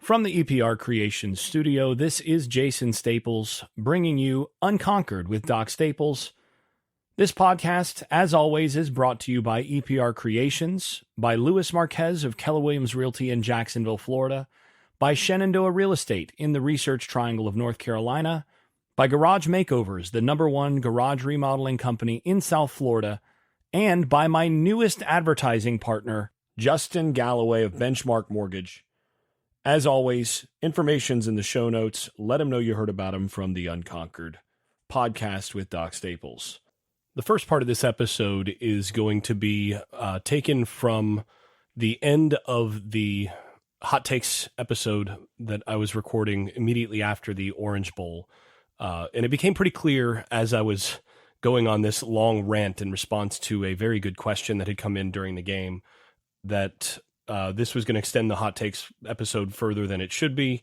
From the EPR Creations studio, this is Jason Staples bringing you Unconquered with Doc Staples. This podcast, as always, is brought to you by EPR Creations, by Louis Marquez of Keller Williams Realty in Jacksonville, Florida, by Shenandoah Real Estate in the Research Triangle of North Carolina, by Garage Makeovers, the #1 garage remodeling company in South Florida, and by my newest advertising partner, Justin Galloway of Benchmark Mortgage. As always, information's in the show notes. Let them know you heard about him from the Unconquered podcast with Doc Staples. The first part of this episode is going to be taken from the end of the Hot Takes episode that I was recording immediately after the Orange Bowl. And it became pretty clear as I was going on this long rant in response to a very good question that had come in during the game that this was going to extend the Hot Takes episode further than it should be.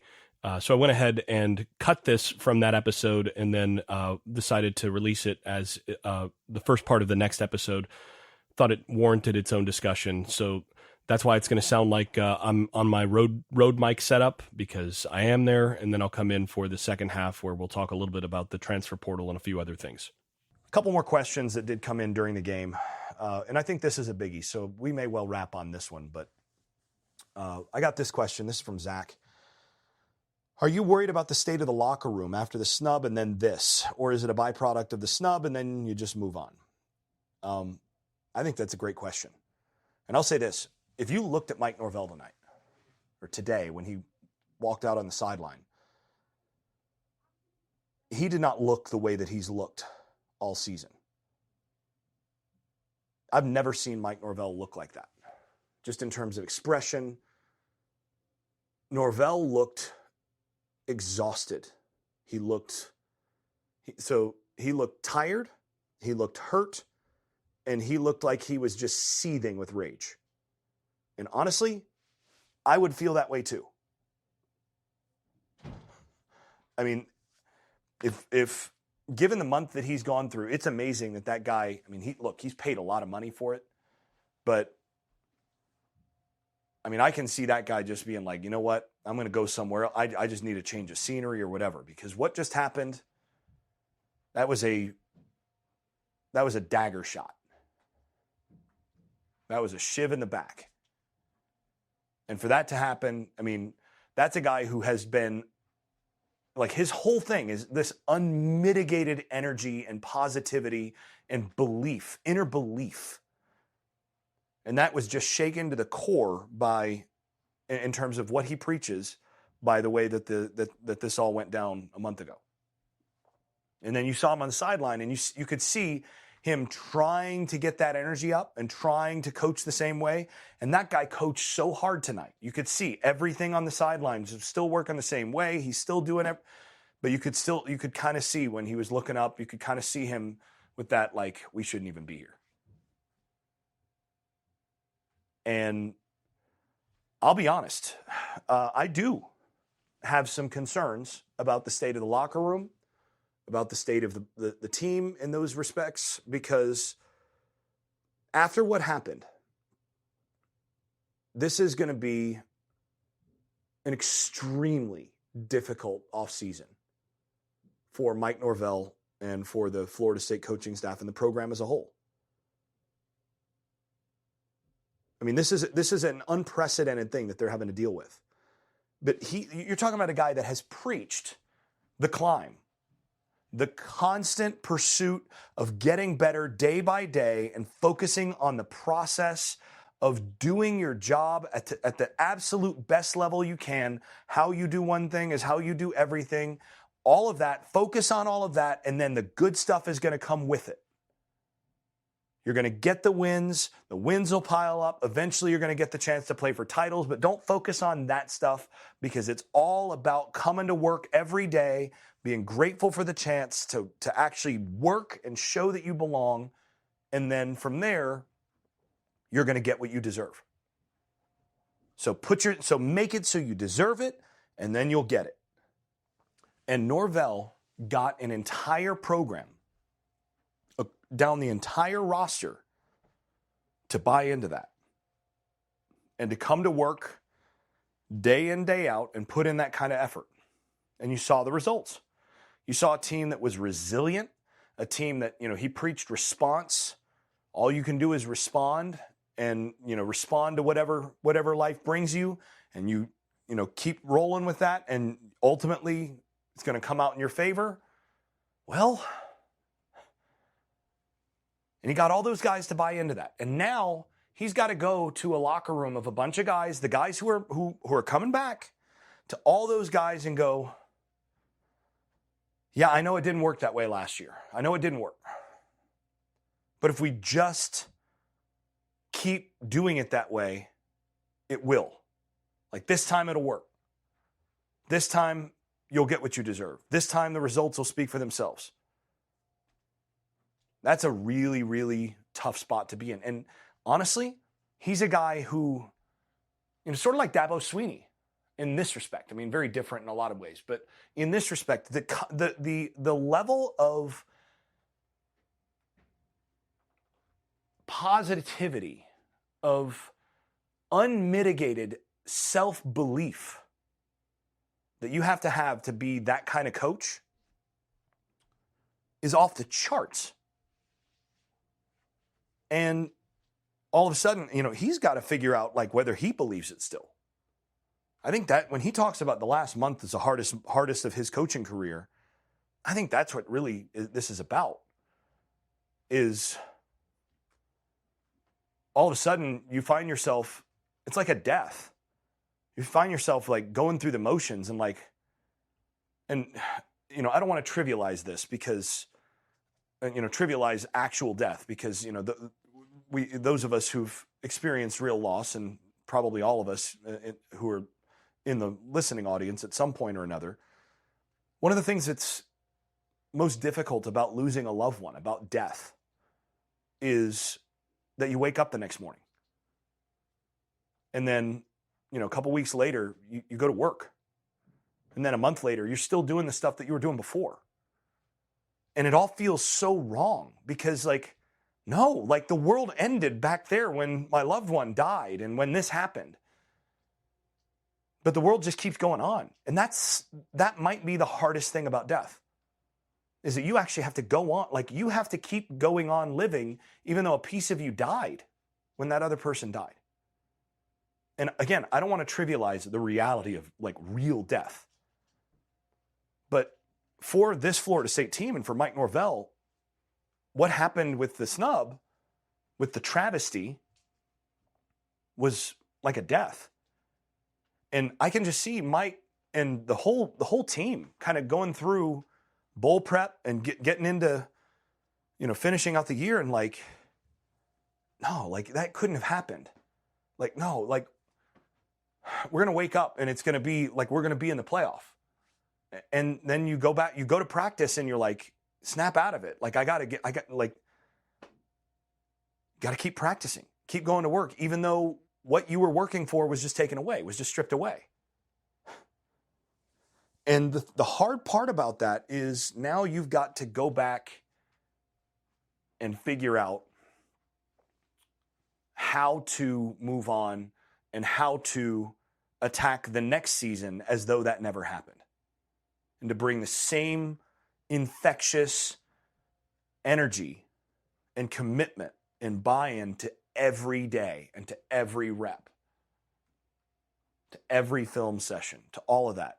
So I went ahead and cut this from that episode and then decided to release it as the first part of the next episode. Thought it warranted its own discussion. So that's why it's going to sound like I'm on my road mic setup, because I am there. And then I'll come in for the second half where we'll talk a little bit about the transfer portal and a few other things. A couple more questions that did come in during the game. And I think this is a biggie, so we may well wrap on this one, but I got this question. This is from Zach. Are you worried about the state of the locker room after the snub and then this? Or is it a byproduct of the snub and then you just move on? I think that's a great question. And I'll say this. If you looked at Mike Norvell tonight, or today when he walked out on the sideline, he did not look the way that he's looked all season. I've never seen Mike Norvell look like that. Just in terms of expression, Norvell looked exhausted. He looked tired, he looked hurt, and he looked like he was just seething with rage. And honestly, I would feel that way too. I mean, if given the month that he's gone through, it's amazing that guy, I mean, he's paid a lot of money for it, but I mean, I can see that guy just being like, you know what? I'm going to go somewhere. I just need a change of scenery or whatever, because what just happened, that was a dagger shot. That was a shiv in the back. And for that to happen, I mean, that's a guy who has been, like, his whole thing is this unmitigated energy and positivity and belief, inner belief. And that was just shaken to the core by, in terms of what he preaches, by the way that that this all went down a month ago. And then you saw him on the sideline, and you could see him trying to get that energy up and trying to coach the same way. And that guy coached so hard tonight. You could see everything on the sidelines was still working the same way. He's still doing it, but you could kind of see when he was looking up, you could kind of see him with that, like, we shouldn't even be here. And I'll be honest, I do have some concerns about the state of the locker room, about the state of the team in those respects, because after what happened, this is going to be an extremely difficult offseason for Mike Norvell and for the Florida State coaching staff and the program as a whole. I mean, this is an unprecedented thing that they're having to deal with. But you're talking about a guy that has preached the climb, the constant pursuit of getting better day by day and focusing on the process of doing your job at the absolute best level you can. How you do one thing is how you do everything. All of that, focus on all of that, and then the good stuff is going to come with it. You're going to get the wins will pile up. Eventually, you're going to get the chance to play for titles, but don't focus on that stuff, because it's all about coming to work every day, being grateful for the chance to actually work and show that you belong. And then from there, you're going to get what you deserve. So make it so you deserve it, and then you'll get it. And Norvell got an entire program down the entire roster to buy into that and to come to work day in, day out, and put in that kind of effort. And you saw the results. You saw a team that was resilient, a team that, he preached response. All you can do is respond and, respond to whatever life brings you. And you keep rolling with that. And ultimately, it's going to come out in your favor. Well, and he got all those guys to buy into that. And now he's got to go to a locker room of a bunch of guys, the guys who are coming back, to all those guys and go, yeah, I know it didn't work that way last year. I know it didn't work. But if we just keep doing it that way, it will. Like this time it'll work. This time you'll get what you deserve. This time the results will speak for themselves. That's a really, really tough spot to be in. And honestly, he's a guy who, sort of like Dabo Swinney in this respect. I mean, very different in a lot of ways. But in this respect, the level of positivity, of unmitigated self-belief that you have to be that kind of coach is off the charts. And all of a sudden, he's got to figure out whether he believes it still. I think that when he talks about the last month as the hardest of his coaching career, I think that's what really this is about. Is all of a sudden you find yourself, it's like a death. You find yourself going through the motions and I don't want to trivialize this because, trivialize actual death because, those of us who've experienced real loss, and probably all of us who are in the listening audience at some point or another, one of the things that's most difficult about losing a loved one, about death, is that you wake up the next morning. And then, a couple weeks later, you go to work. And then a month later, you're still doing the stuff that you were doing before. And it all feels so wrong because no, the world ended back there when my loved one died and when this happened. But the world just keeps going on. And that might be the hardest thing about death, is that you actually have to go on. You have to keep going on living, even though a piece of you died when that other person died. And again, I don't want to trivialize the reality of real death. But for this Florida State team and for Mike Norvell, what happened with the snub, with the travesty, was like a death. And I can just see Mike and the whole team kind of going through bowl prep and getting into, finishing out the year and no, that couldn't have happened. No, we're going to wake up and it's going to be we're going to be in the playoff. And then you go to practice and you're snap out of it. Got to keep practicing, keep going to work, even though what you were working for was just taken away, was just stripped away. And the hard part about that is now you've got to go back and figure out how to move on and how to attack the next season as though that never happened. And to bring the same infectious energy and commitment and buy-in to every day and to every rep, to every film session, to all of that.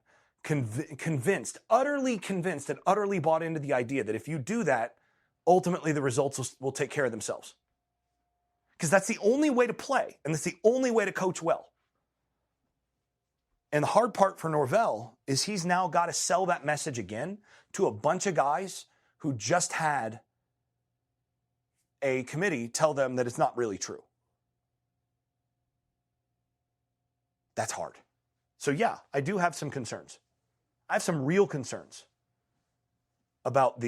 Utterly convinced and utterly bought into the idea that if you do that, ultimately the results will take care of themselves. Because that's the only way to play, and that's the only way to coach well. And the hard part for Norvell is he's now got to sell that message again to a bunch of guys who just had a committee tell them that it's not really true. That's hard. So yeah, I do have some concerns. I have some real concerns about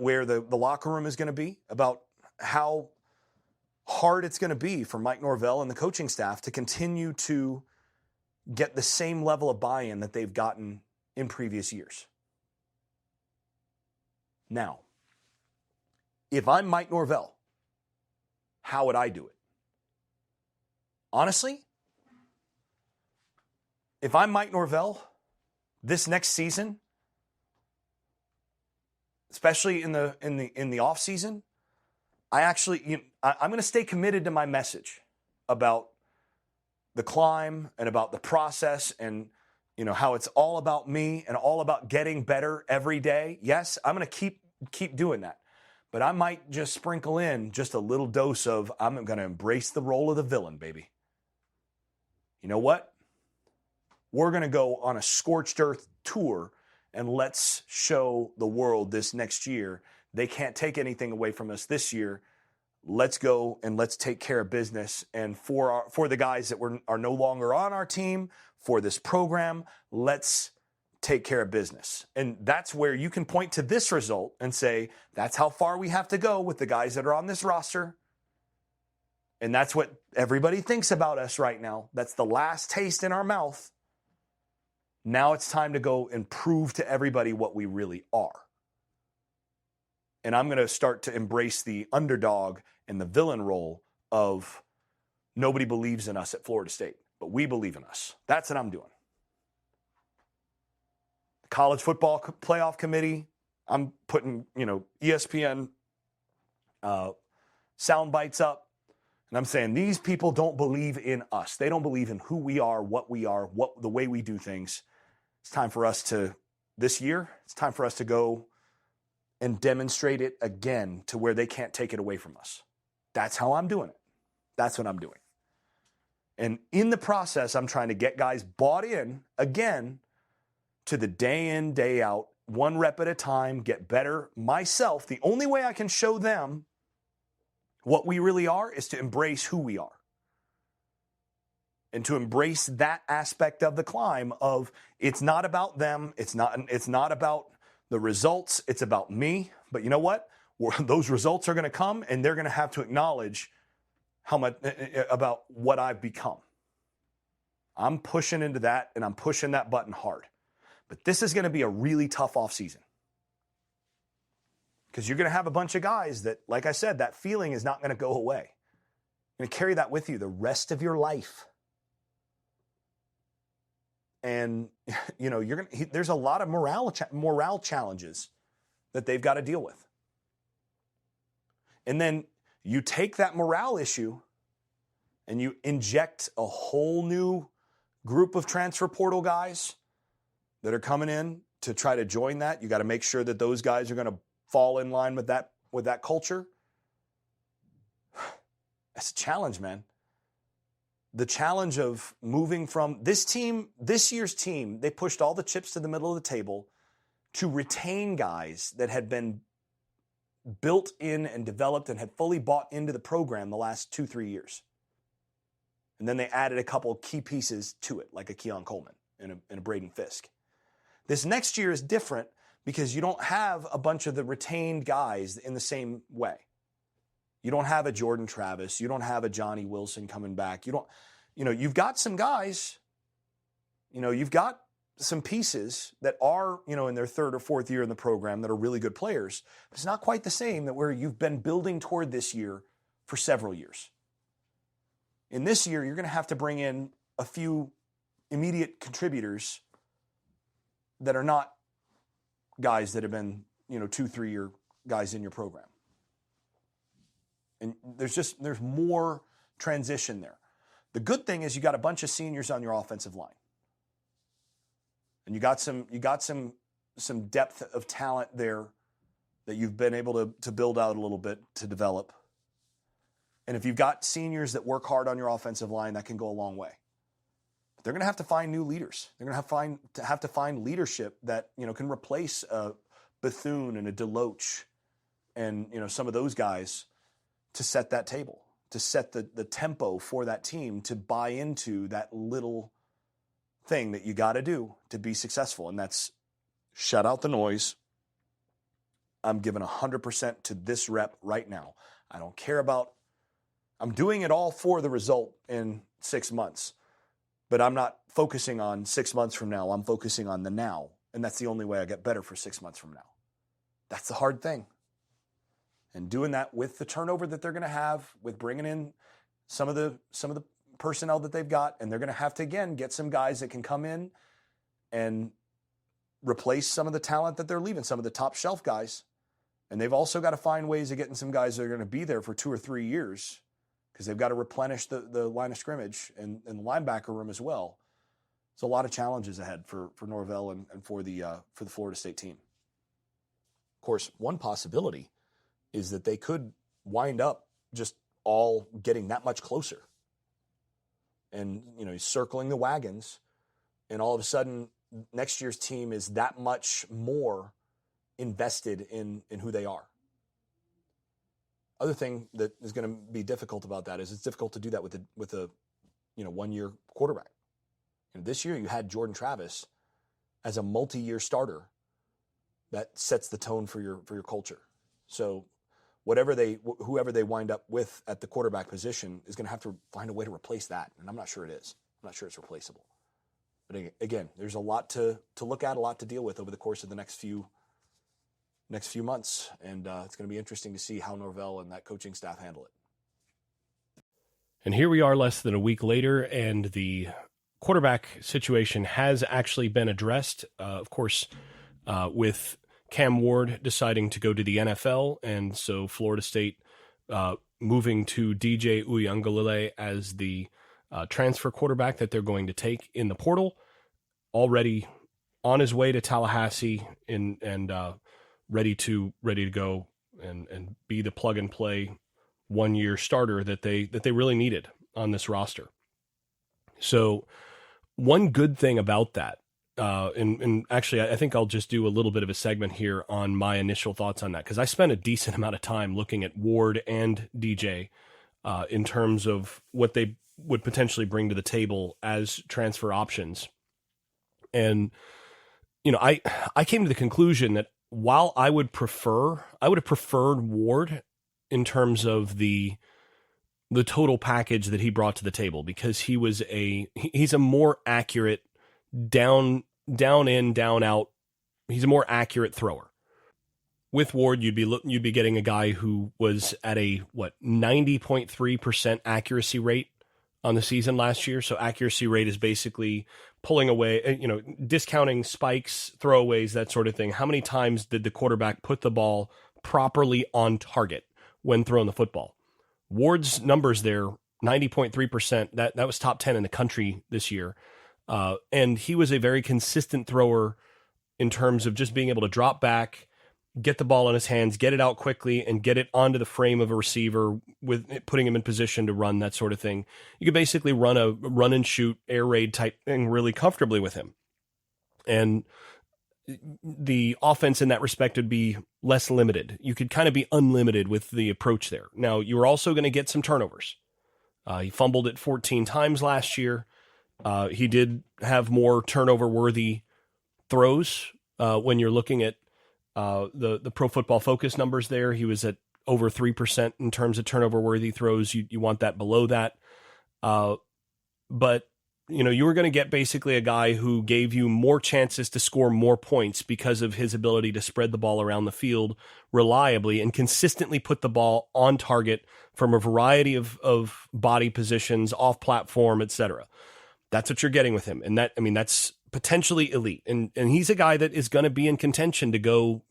where the locker room is going to be, about how hard it's going to be for Mike Norvell and the coaching staff to continue to get the same level of buy-in that they've gotten in previous years. Now, if I'm Mike Norvell, how would I do it? honestly, if I'm Mike Norvell, this next season, especially in the offseason, I'm going to stay committed to my message about the climb and about the process and how it's all about me and all about getting better every day. Yes, I'm going to keep doing that. But I might just sprinkle in just a little dose of I'm going to embrace the role of the villain, baby. You know what? We're going to go on a scorched earth tour and let's show the world this next year they can't take anything away from us this year. Let's go and let's take care of business. And for the guys that are no longer on our team, for this program, let's take care of business. And that's where you can point to this result and say, that's how far we have to go with the guys that are on this roster. And that's what everybody thinks about us right now. That's the last taste in our mouth. Now it's time to go and prove to everybody what we really are. And I'm going to start to embrace the underdog and the villain role of nobody believes in us at Florida State, but we believe in us. That's what I'm doing. The College Football Playoff Committee, I'm putting, ESPN sound bites up. And I'm saying these people don't believe in us. They don't believe in who we are, the way we do things. It's time for us to, this year, it's time for us to go and demonstrate it again to where they can't take it away from us. That's how I'm doing it. That's what I'm doing. And in the process, I'm trying to get guys bought in again to the day in, day out, one rep at a time, get better myself. The only way I can show them what we really are is to embrace who we are. And to embrace that aspect of the climb of it's not about them. It's not about the results. It's about me. But you know what? Those results are going to come and they're going to have to acknowledge how much about what I've become. I'm pushing into that and I'm pushing that button hard. But this is going to be a really tough offseason. Because you're going to have a bunch of guys that, like I said, that feeling is not going to go away. You're going to carry that with you the rest of your life. And, there's a lot of morale challenges that they've got to deal with. And then you take that morale issue and you inject a whole new group of transfer portal guys that are coming in to try to join that. You got to make sure that those guys are going to fall in line with that culture. That's a challenge, man. The challenge of moving from this year's team, they pushed all the chips to the middle of the table to retain guys that had been built in and developed and had fully bought into the program the last 2-3 years. And then they added a couple key pieces to it, like a Keon Coleman and a Braden Fisk. This next year is different because you don't have a bunch of the retained guys in the same way. You don't have a Jordan Travis. You don't have a Johnny Wilson coming back. You've got some guys, you've got some pieces that are, in their third or fourth year in the program that are really good players. But it's not quite the same that where you've been building toward this year for several years. In this year, you're going to have to bring in a few immediate contributors that are not guys that have been, 2-3 year guys in your program. And there's more transition there. The good thing is you got a bunch of seniors on your offensive line. And you got some depth of talent there that you've been able to build out a little bit to develop. And if you've got seniors that work hard on your offensive line, that can go a long way. But they're going to have to find new leaders. They're going to have to find leadership that, can replace a Bethune and a Deloach and, some of those guys to set that table, to set the tempo for that team to buy into that little thing that you got to do to be successful. And that's shut out the noise. I'm giving 100% to this rep right now. I don't care I'm doing it all for the result in 6 months, but I'm not focusing on 6 months from now. I'm focusing on the now. And that's the only way I get better for 6 months from now. That's the hard thing. And doing that with the turnover that they're going to have, with bringing in some of the personnel that they've got, and they're going to have to, again, get some guys that can come in and replace some of the talent that they're leaving, some of the top shelf guys. And they've also got to find ways of getting some guys that are going to be there for 2 or 3 years, because they've got to replenish the line of scrimmage and the linebacker room as well. It's a lot of challenges ahead for Norvell and for the Florida State team. Of course, one possibility is that they could wind up just all getting that much closer. And, he's circling the wagons, and all of a sudden next year's team is that much more invested in who they are. Other thing that is going to be difficult about that is it's difficult to do that with a 1-year quarterback. This year you had Jordan Travis as a multi-year starter that sets the tone for your culture. So whoever they wind up with at the quarterback position is going to have to find a way to replace that, and I'm not sure it is. I'm not sure it's replaceable. But again, there's a lot to look at, a lot to deal with over the course of the next few months, and it's going to be interesting to see how Norvell and that coaching staff handle it. And here we are less than a week later, and the quarterback situation has actually been addressed, of course, with Cam Ward deciding to go to the NFL, and so Florida State moving to DJ Uiagalelei as the transfer quarterback that they're going to take in the portal, already on his way to Tallahassee and ready to go and be the plug and play 1-year starter that they really needed on this roster. So one good thing about that, and actually I think I'll just do a little bit of a segment here on my initial thoughts on that, because I spent a decent amount of time looking at Ward and DJ in terms of what they would potentially bring to the table as transfer options. And, I came to the conclusion that while I would have preferred Ward in terms of the total package that he brought to the table, because he's a more accurate down in, down out. He's a more accurate thrower. With Ward, you'd be getting a guy who was at a 90.3% accuracy rate on the season last year. So accuracy rate is basically pulling away, discounting spikes, throwaways, that sort of thing. How many times did the quarterback put the ball properly on target when throwing the football? Ward's numbers there, 90.3%, that was top 10 in the country this year. And he was a very consistent thrower in terms of just being able to drop back, get the ball in his hands, get it out quickly, and get it onto the frame of a receiver with putting him in position to run, that sort of thing. You could basically run a run and shoot air raid type thing really comfortably with him. And the offense in that respect would be less limited. You could kind of be unlimited with the approach there. Now, you were also going to get some turnovers. He fumbled it 14 times last year. He did have more turnover-worthy throws when you're looking at the Pro Football Focus numbers there. He was at over 3% in terms of turnover-worthy throws. You want that below that. But you were going to get basically a guy who gave you more chances to score more points because of his ability to spread the ball around the field reliably and consistently put the ball on target from a variety of body positions, off platform, etc. That's what you're getting with him. And that's potentially elite. And he's a guy that is going to be in contention to go,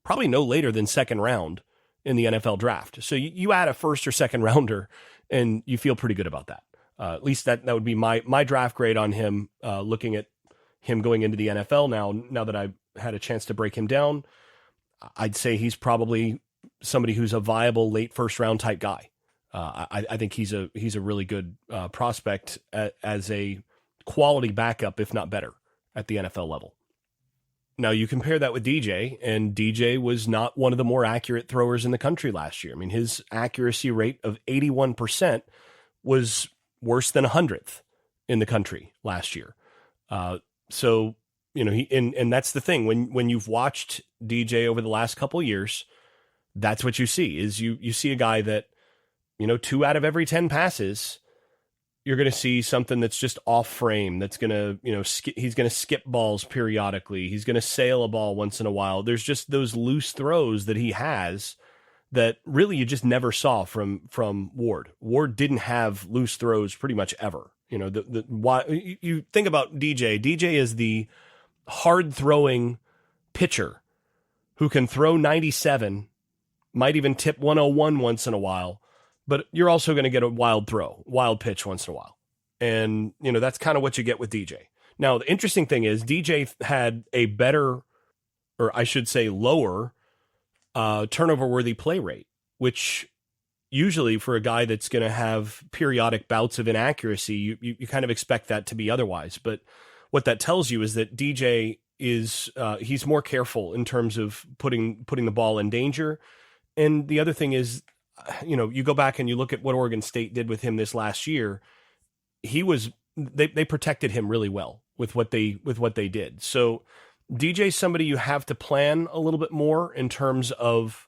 probably no later than second round in the NFL draft. So you add a first or second rounder and you feel pretty good about that. At least that would be my draft grade on him, looking at him going into the NFL now that I've had a chance to break him down. I'd say he's probably somebody who's a viable late first round type guy. I think he's a really good prospect as a quality backup, if not better, at the NFL level. Now you compare that with DJ, and DJ was not one of the more accurate throwers in the country last year. His accuracy rate of 81% was worse than 100th in the country last year. So, and that's the thing when you've watched DJ over the last couple of years, that's what you see is you see a guy that, 2 out of every 10 passes, you're going to see something that's just off frame. That's going to, he's going to skip balls periodically. He's going to sail a ball once in a while. There's just those loose throws that he has that really you just never saw from Ward. Ward didn't have loose throws pretty much ever. You know, why you think about DJ. DJ is the hard throwing pitcher who can throw 97, might even tip 101 once in a while, but you're also going to get a wild pitch once in a while. And, you know, that's kind of what you get with DJ. Now, the interesting thing is DJ had a better, or I should say lower, turnover-worthy play rate, which usually for a guy that's going to have periodic bouts of inaccuracy, you kind of expect that to be otherwise. But what that tells you is that DJ is he's more careful in terms of putting the ball in danger. And the other thing is, you know, you go back and you look at what Oregon State did with him this last year. They protected him really well with what they did. So DJ's somebody you have to plan a little bit more in terms of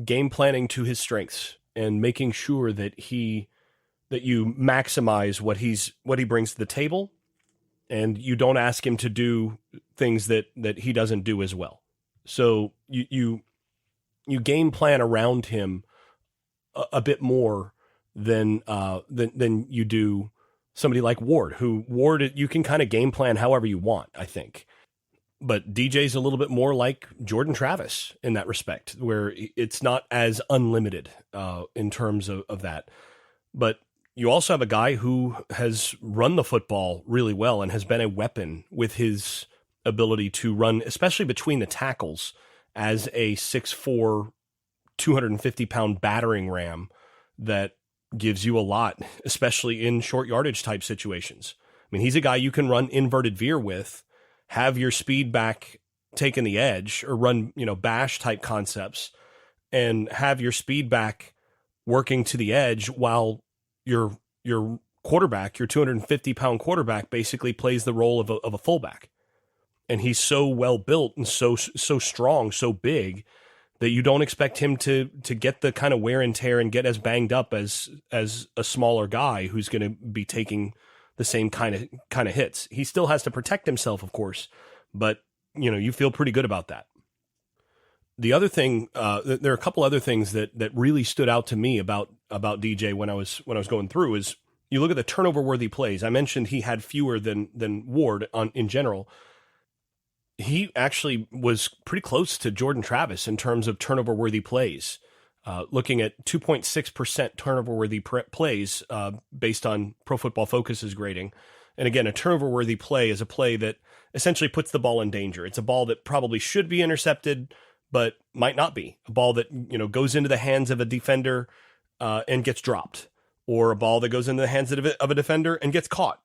game planning to his strengths and making sure that you maximize what he brings to the table, and you don't ask him to do things that he doesn't do as well. So you game plan around him a bit more than you do somebody like Ward, you can kind of game plan however you want, I think. But DJ's a little bit more like Jordan Travis in that respect, where it's not as unlimited in terms of that. But you also have a guy who has run the football really well and has been a weapon with his ability to run, especially between the tackles, as a 6'4", 250-pound battering ram that gives you a lot, especially in short yardage type situations. I mean, he's a guy you can run inverted veer with, have your speed back taking the edge, or run, you know, bash type concepts, and have your speed back working to the edge while your quarterback, your 250-pound quarterback, basically plays the role of a fullback. And he's so well built and so strong, so big, that you don't expect him to get the kind of wear and tear and get as banged up as a smaller guy who's going to be taking the same kind of hits. He still has to protect himself, of course, but you know, you feel pretty good about that. The other thing, there are a couple other things that really stood out to me about DJ when I was going through is you look at the turnover worthy plays. I mentioned he had fewer than Ward in general. He actually was pretty close to Jordan Travis in terms of turnover worthy plays. Looking at 2.6% turnover-worthy plays based on Pro Football Focus's grading. And again, a turnover-worthy play is a play that essentially puts the ball in danger. It's a ball that probably should be intercepted, but might not be. A ball that, you know, goes into the hands of a defender and gets dropped, or a ball that goes into the hands of a defender and gets caught.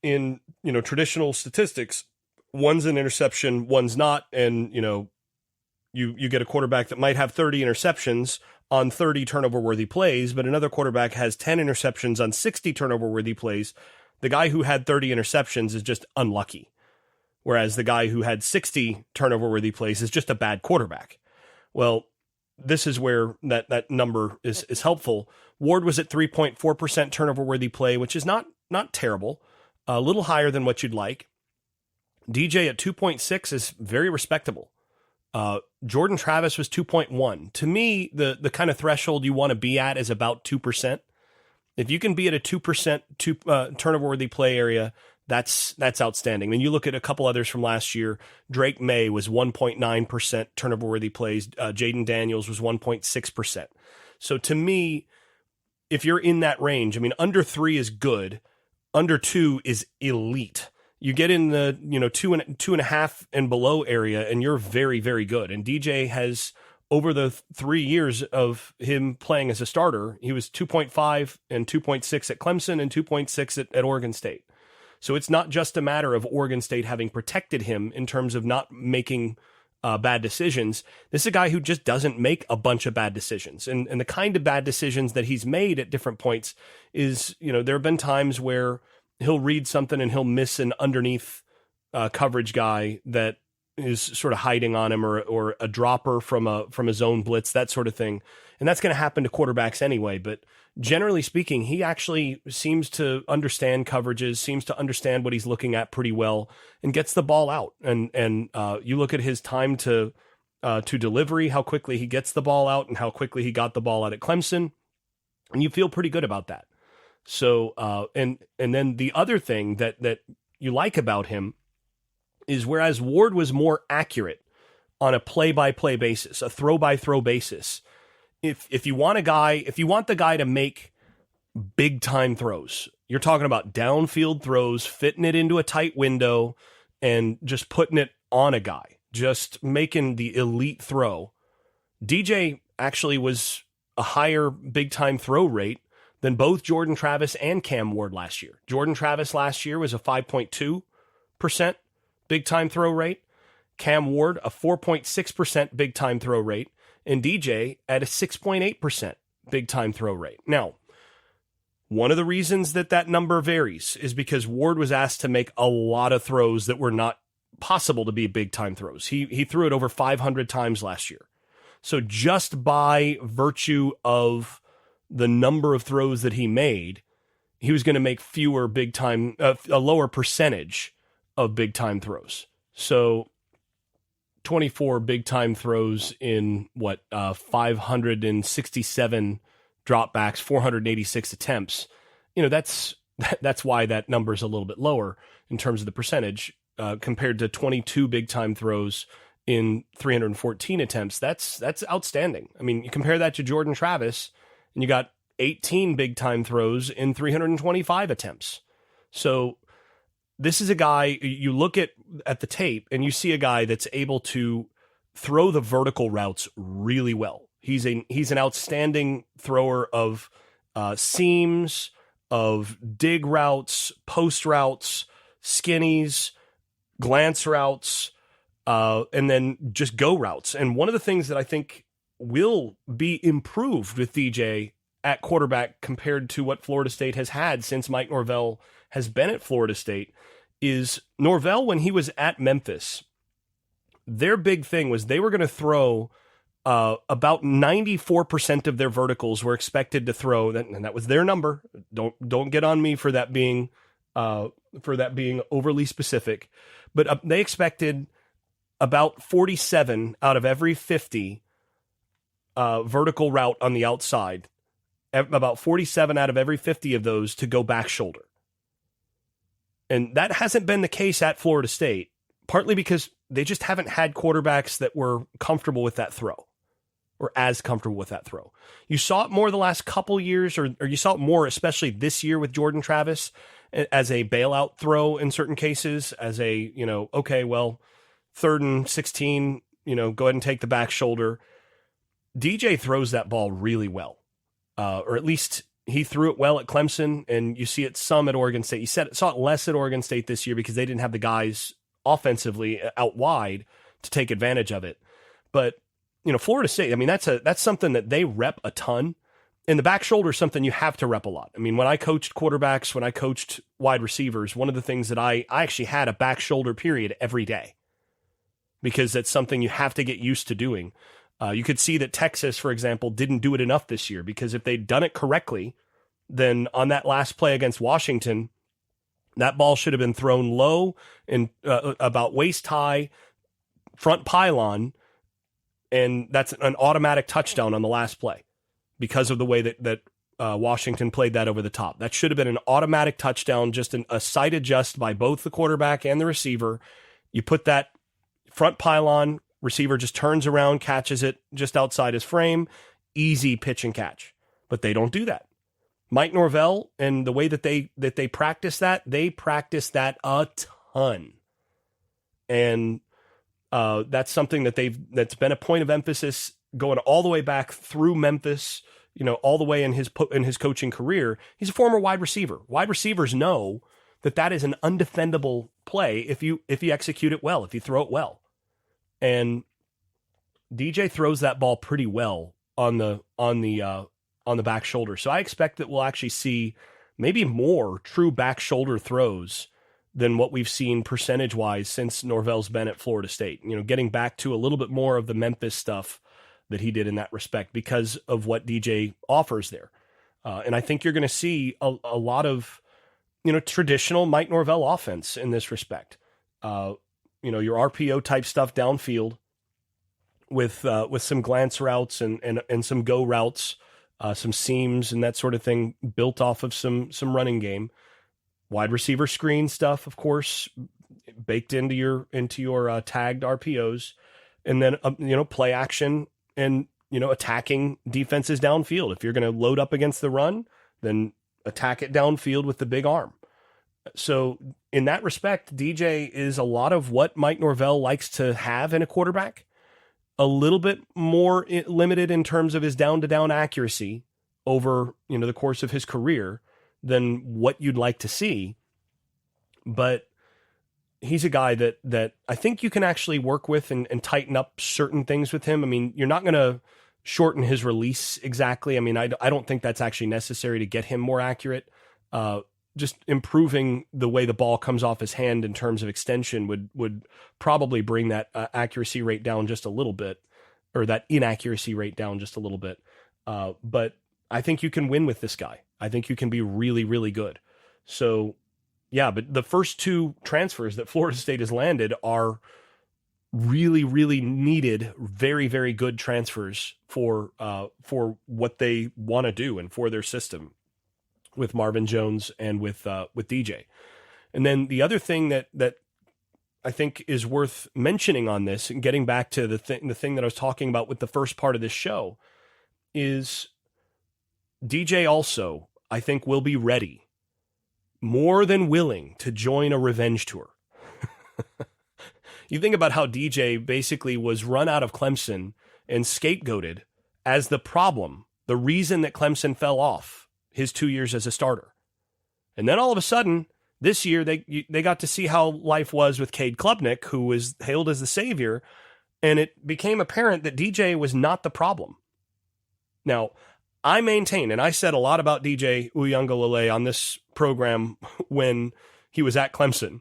In, you know, traditional statistics, one's an interception, one's not, and, you know, you get a quarterback that might have 30 interceptions on 30 turnover-worthy plays, but another quarterback has 10 interceptions on 60 turnover-worthy plays. The guy who had 30 interceptions is just unlucky, whereas the guy who had 60 turnover-worthy plays is just a bad quarterback. Well, this is where that number is helpful. Ward was at 3.4% turnover-worthy play, which is not terrible, a little higher than what you'd like. DJ at 2.6 is very respectable. Jordan Travis was 2.1. To me, the kind of threshold you want to be at is about 2%. If you can be at a 2% turnover-worthy play area, that's outstanding. Then you look at a couple others from last year. Drake May was 1.9% turnover-worthy plays. Jaden Daniels was 1.6%. So to me, if you're in that range, I mean, under 3 is good. Under 2 is elite. You get in the 2.5 and below area, and you're very, very good. And DJ has, over the 3 years of him playing as a starter, he was 2.5 and 2.6 at Clemson and 2.6 at Oregon State. So it's not just a matter of Oregon State having protected him in terms of not making bad decisions. This is a guy who just doesn't make a bunch of bad decisions. And the kind of bad decisions that he's made at different points is, you know, there have been times where he'll read something and he'll miss an underneath coverage guy that is sort of hiding on him, or a dropper from a zone blitz, that sort of thing. And that's going to happen to quarterbacks anyway. But generally speaking, he actually seems to understand coverages, seems to understand what he's looking at pretty well, and gets the ball out. And you look at his time to to delivery, how quickly he gets the ball out and how quickly he got the ball out at Clemson. And you feel pretty good about that. So, and then the other thing that you like about him is whereas Ward was more accurate on a play-by-play basis, a throw-by-throw basis, if you want the guy to make big-time throws, you're talking about downfield throws, fitting it into a tight window, and just putting it on a guy, just making the elite throw. DJ actually was a higher big-time throw rate than both Jordan Travis and Cam Ward last year. Jordan Travis last year was a 5.2% big-time throw rate. Cam Ward, a 4.6% big-time throw rate. And DJ at a 6.8% big-time throw rate. Now, one of the reasons that number varies is because Ward was asked to make a lot of throws that were not possible to be big-time throws. He threw it over 500 times last year. So just by virtue of the number of throws that he made, he was going to make fewer big-time, a lower percentage of big-time throws. So 24 big-time throws in 567 dropbacks, 486 attempts. That's why that number is a little bit lower in terms of the percentage compared to 22 big-time throws in 314 attempts. That's outstanding. I mean, you compare that to Jordan Travis, and you got 18 big-time throws in 325 attempts. So this is a guy, you look at the tape, and you see a guy that's able to throw the vertical routes really well. He's an outstanding thrower of seams, of dig routes, post routes, skinnies, glance routes, and then just go routes. And one of the things that I think will be improved with DJ at quarterback compared to what Florida State has had since Mike Norvell has been at Florida State is Norvell, when he was at Memphis, their big thing was they were going to throw about 94% of their verticals were expected to throw, and that was their number. Don't get on me for that being overly specific, but they expected about 47 out of every 50 vertical route on the outside, about 47 out of every 50 of those to go back shoulder. And that hasn't been the case at Florida State, partly because they just haven't had quarterbacks that were comfortable with that throw or as comfortable with that throw. You saw it more the last couple years, or you saw it more, especially this year with Jordan Travis, as a bailout throw in certain cases, as a, okay, well, 3rd and 16, go ahead and take the back shoulder. DJ throws that ball really well, or at least he threw it well at Clemson, and you see it some at Oregon State. You saw it less at Oregon State this year because they didn't have the guys offensively out wide to take advantage of it. But, Florida State, I mean, that's something that they rep a ton. And the back shoulder is something you have to rep a lot. I mean, when I coached quarterbacks, when I coached wide receivers, one of the things that I actually had a back shoulder period every day because that's something you have to get used to doing. You could see that Texas, for example, didn't do it enough this year because if they'd done it correctly, then on that last play against Washington, that ball should have been thrown low and about waist high, front pylon, and that's an automatic touchdown on the last play because of the way that Washington played that over the top. That should have been an automatic touchdown, just a sight adjust by both the quarterback and the receiver. You put that front pylon, receiver just turns around, catches it just outside his frame, easy pitch and catch. But they don't do that. Mike Norvell and the way that they practice that a ton. And that's something that's been a point of emphasis going all the way back through Memphis, all the way in his coaching career. He's a former wide receiver. Wide receivers know that is an undefendable play if you execute it well, if you throw it well. And DJ throws that ball pretty well on the back shoulder. So I expect that we'll actually see maybe more true back shoulder throws than what we've seen percentage-wise since Norvell's been at Florida State. Getting back to a little bit more of the Memphis stuff that he did in that respect because of what DJ offers there. And I think you're going to see a lot of, traditional Mike Norvell offense in this respect. Your RPO type stuff downfield with some glance routes and some go routes, some seams and that sort of thing, built off of some running game. Wide receiver screen stuff, of course, baked into your tagged RPOs, and then play action and attacking defenses downfield. If you're going to load up against the run, then attack it downfield with the big arm. So in that respect, DJ is a lot of what Mike Norvell likes to have in a quarterback. A little bit more limited in terms of his down-to-down accuracy over the course of his career than what you'd like to see. But he's a guy that I think you can actually work with and tighten up certain things with him. I mean, you're not going to shorten his release exactly. I mean, I don't think that's actually necessary to get him more accurate. Just improving the way the ball comes off his hand in terms of extension would probably bring that accuracy rate down just a little bit, or that inaccuracy rate down just a little bit. But I think you can win with this guy. I think you can be really, really good. So yeah, but the first two transfers that Florida State has landed are really, really needed, very, very good transfers for what they want to do and for their system, with Marvin Jones and with DJ. And then the other thing that I think is worth mentioning on this, and getting back to the thing that I was talking about with the first part of this show, is DJ also, I think, will be ready, more than willing, to join a revenge tour. You think about how DJ basically was run out of Clemson and scapegoated as the problem, the reason that Clemson fell off his 2 years as a starter. And then all of a sudden, this year, they got to see how life was with Cade Klubnik, who was hailed as the savior, and it became apparent that DJ was not the problem. Now, I maintain, and I said a lot about DJ Uiagalelei on this program when he was at Clemson,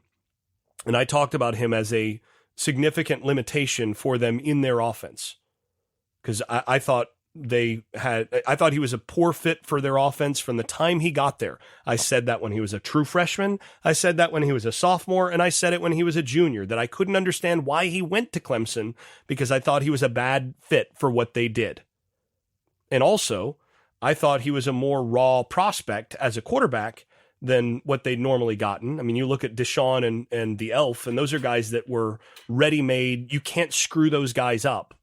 and I talked about him as a significant limitation for them in their offense, because I thought he was a poor fit for their offense from the time he got there. I said that when he was a true freshman. I said that when he was a sophomore, and I said it when he was a junior, that I couldn't understand why he went to Clemson, because I thought he was a bad fit for what they did. And also, I thought he was a more raw prospect as a quarterback than what they'd normally gotten. I mean, you look at Deshaun and the Elf, and those are guys that were ready-made. You can't screw those guys up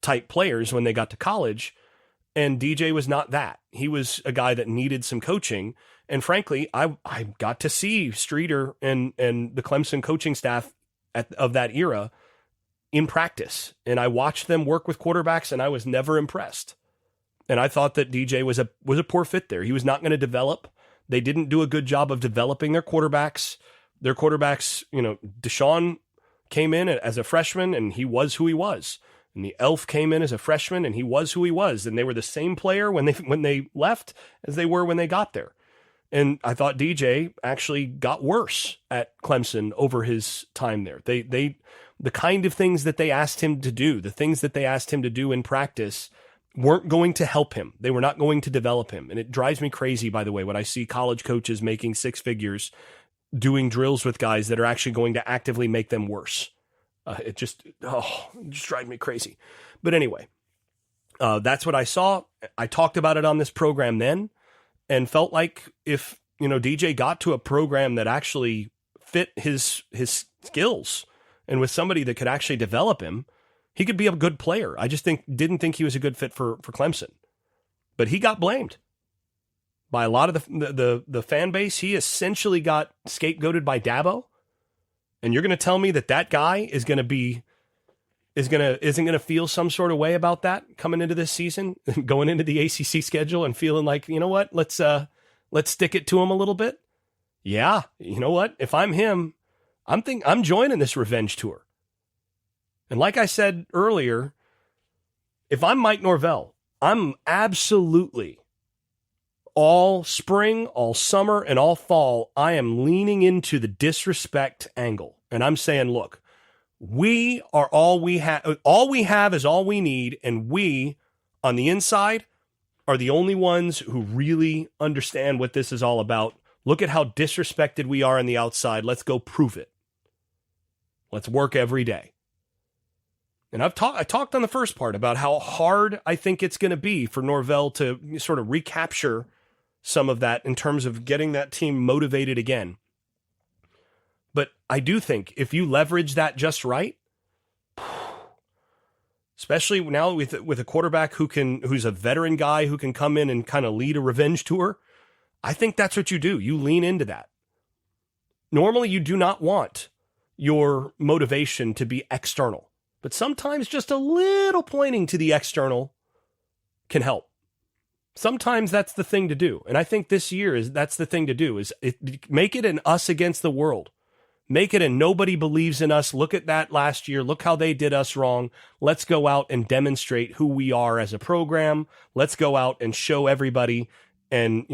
type players when they got to college. And DJ was not that. He was a guy that needed some coaching. And frankly, I got to see Streeter and the Clemson coaching staff of that era in practice. And I watched them work with quarterbacks, and I was never impressed. And I thought that DJ was a poor fit there. He was not going to develop. They didn't do a good job of developing their quarterbacks. Deshaun came in as a freshman, and he was who he was. And the Elf came in as a freshman, and he was who he was. And they were the same player when they left as they were when they got there. And I thought DJ actually got worse at Clemson over his time there. The kind of things that they asked him to do, the things that they asked him to do in practice, weren't going to help him. They were not going to develop him. And it drives me crazy, by the way, when I see college coaches making six figures doing drills with guys that are actually going to actively make them worse. It just drives me crazy. But anyway, that's what I saw. I talked about it on this program then, and felt like if DJ got to a program that actually fit his skills, and with somebody that could actually develop him, he could be a good player. I just didn't think he was a good fit for Clemson. But he got blamed by a lot of the fan base. He essentially got scapegoated by Dabo. And you're going to tell me that guy isn't going to feel some sort of way about that coming into this season, going into the ACC schedule and feeling like, you know what, let's stick it to him a little bit. Yeah. You know what? If I'm him, I'm joining this revenge tour. And like I said earlier, if I'm Mike Norvell, I'm absolutely all spring, all summer, and all fall, I am leaning into the disrespect angle. And I'm saying, look, we are all we have. All we have is all we need. And we, on the inside, are the only ones who really understand what this is all about. Look at how disrespected we are on the outside. Let's go prove it. Let's work every day. And I talked on the first part about how hard I think it's going to be for Norvell to sort of recapture some of that in terms of getting that team motivated again. But I do think if you leverage that just right, especially now with a quarterback who's a veteran guy who can come in and kind of lead a revenge tour, I think that's what you do. You lean into that. Normally, you do not want your motivation to be external, but sometimes just a little pointing to the external can help. Sometimes that's the thing to do. And I think this year that's the thing to do is make it an us against the world. Make it a nobody believes in us. Look at that last year. Look how they did us wrong. Let's go out and demonstrate who we are as a program. Let's go out and show everybody and,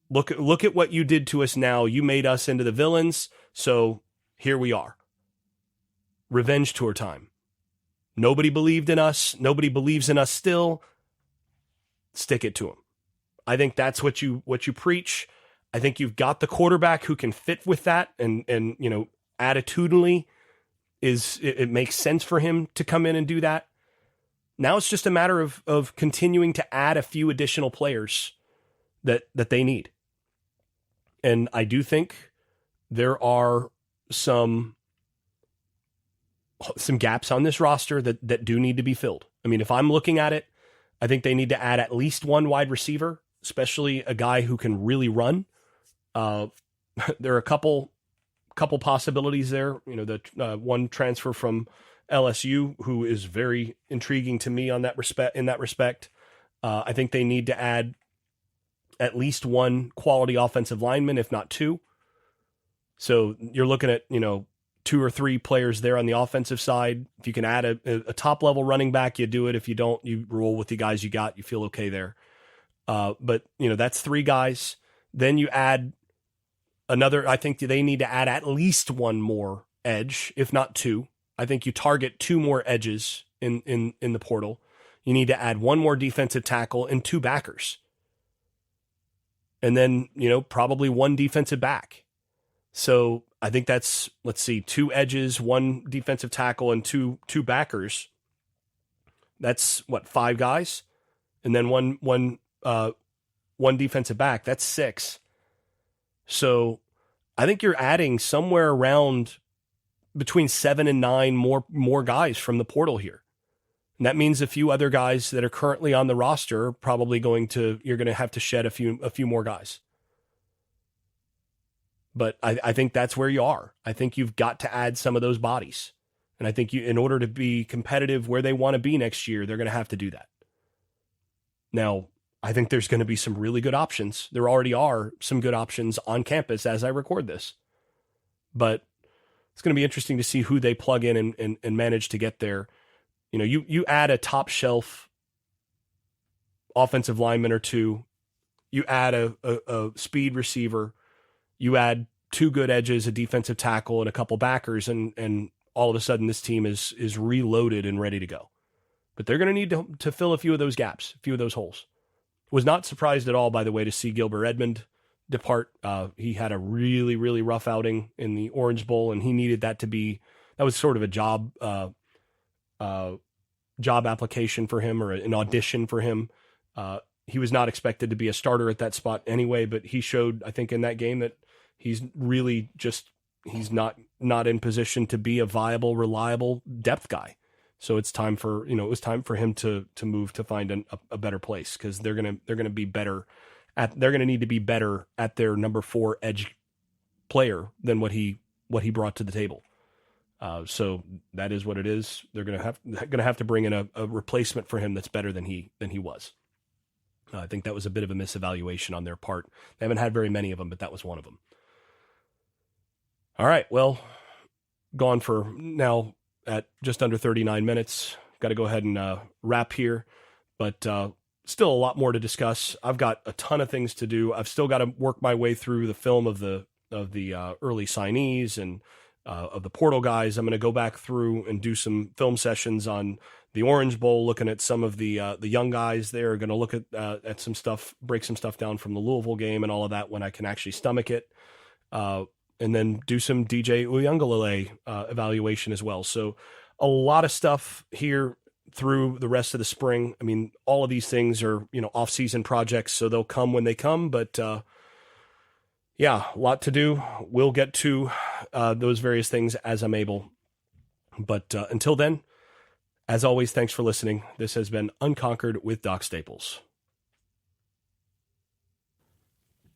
look at what you did to us now. You made us into the villains. So here we are. Revenge tour time. Nobody believed in us. Nobody believes in us still. Stick it to them. I think that's what you preach. I think you've got the quarterback who can fit with that and attitudinally it makes sense for him to come in and do that. Now it's just a matter of continuing to add a few additional players that they need. And I do think there are some gaps on this roster that do need to be filled. I mean, if I'm looking at it, I think they need to add at least one wide receiver, especially a guy who can really run. There are a couple possibilities there. The one transfer from LSU who is very intriguing to me in that respect. I think they need to add at least one quality offensive lineman, if not two. So you're looking at, 2 or 3 players there on the offensive side. If you can add a top level running back, you do it. If you don't, you roll with the guys you got. You feel okay there. But that's 3 guys. Then you add another. I think they need to add at least one more edge, if not 2. I think you target 2 more edges in the portal. You need to add one more defensive tackle and 2 backers. And then, probably 1 defensive back. So I think that's, 2 edges, 1 defensive tackle, and two backers. That's 5 guys, and then one defensive back. That's 6. So I think you're adding somewhere around between 7 and 9 more guys from the portal here. And that means a few other guys that are currently on the roster are probably you're going to have to shed a few more guys. But I think that's where you are. I think you've got to add some of those bodies. And I think in order to be competitive where they want to be next year, they're going to have to do that. Now, I think there's going to be some really good options. There already are some good options on campus as I record this. But it's going to be interesting to see who they plug in and manage to get there. You add a top shelf offensive lineman or 2. You add a speed receiver. You add 2 good edges, a defensive tackle, and a couple backers, and all of a sudden this team is reloaded and ready to go. But they're going to need to fill a few of those gaps, a few of those holes. Was not surprised at all, by the way, to see Gilbert Edmond depart. He had a really, really rough outing in the Orange Bowl, and he needed that was sort of a job application for him or an audition for him. He was not expected to be a starter at that spot anyway, but he showed, I think, in that game that he's really he's not in position to be a viable, reliable depth guy. So it's time for, it was time for him to move to find a better place, because they're going to be better they're going to need to be better at their number 4 edge player than what he brought to the table. So that is what it is. They're going to have to bring in a replacement for him that's better than he was. I think that was a bit of a misevaluation on their part. They haven't had very many of them, but that was one of them. All right, well, gone for now at just under 39 minutes. Got to go ahead and wrap here, but still a lot more to discuss. I've got a ton of things to do. I've still got to work my way through the film of the early signees and of the portal guys. I'm going to go back through and do some film sessions on the Orange Bowl, looking at some of the young guys there. Going to look at some stuff, break some stuff down from the Louisville game and all of that when I can actually stomach it. And then do some DJ Uiagalelei evaluation as well. So a lot of stuff here through the rest of the spring. I mean, all of these things are, off-season projects, so they'll come when they come, but yeah, a lot to do. We'll get to those various things as I'm able. But until then, as always, thanks for listening. This has been Unconquered with Doc Staples.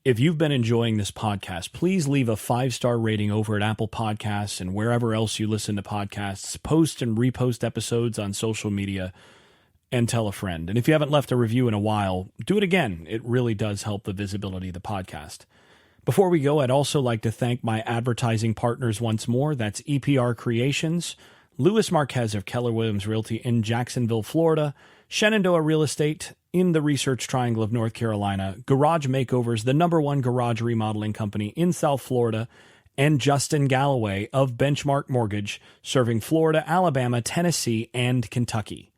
If you've been enjoying this podcast, please leave a 5-star rating over at Apple Podcasts and wherever else you listen to podcasts. Post and repost episodes on social media and tell a friend. And if you haven't left a review in a while, do it again. It really does help the visibility of the podcast. Before we go, I'd also like to thank my advertising partners once more. That's EPR Creations, Louis Marquez of Keller Williams Realty in Jacksonville, Florida, Shenandoah Real Estate in the Research Triangle of North Carolina, Garage Makeovers, the #1 garage remodeling company in South Florida, and Justin Galloway of Benchmark Mortgage, serving Florida, Alabama, Tennessee, and Kentucky.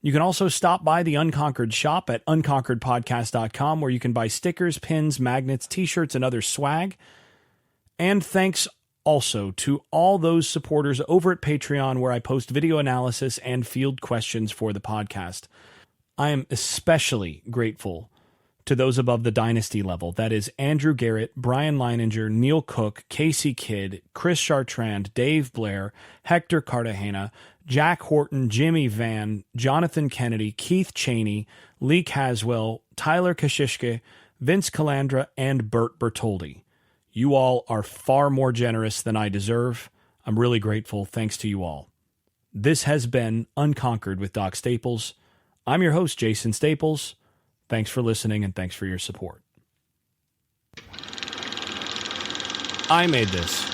You can also stop by the Unconquered Shop at unconqueredpodcast.com, where you can buy stickers, pins, magnets, t-shirts, and other swag. And thanks also to all those supporters over at Patreon, where I post video analysis and field questions for the podcast. I am especially grateful to those above the dynasty level. That is Andrew Garrett, Brian Leininger, Neil Cook, Casey Kidd, Chris Chartrand, Dave Blair, Hector Cartagena, Jack Horton, Jimmy Van, Jonathan Kennedy, Keith Cheney, Lee Caswell, Tyler Kashishke, Vince Calandra, and Bert Bertoldi. You all are far more generous than I deserve. I'm really grateful. Thanks to you all. This has been Unconquered with Doc Staples. I'm your host, Jason Staples. Thanks for listening and thanks for your support. I made this.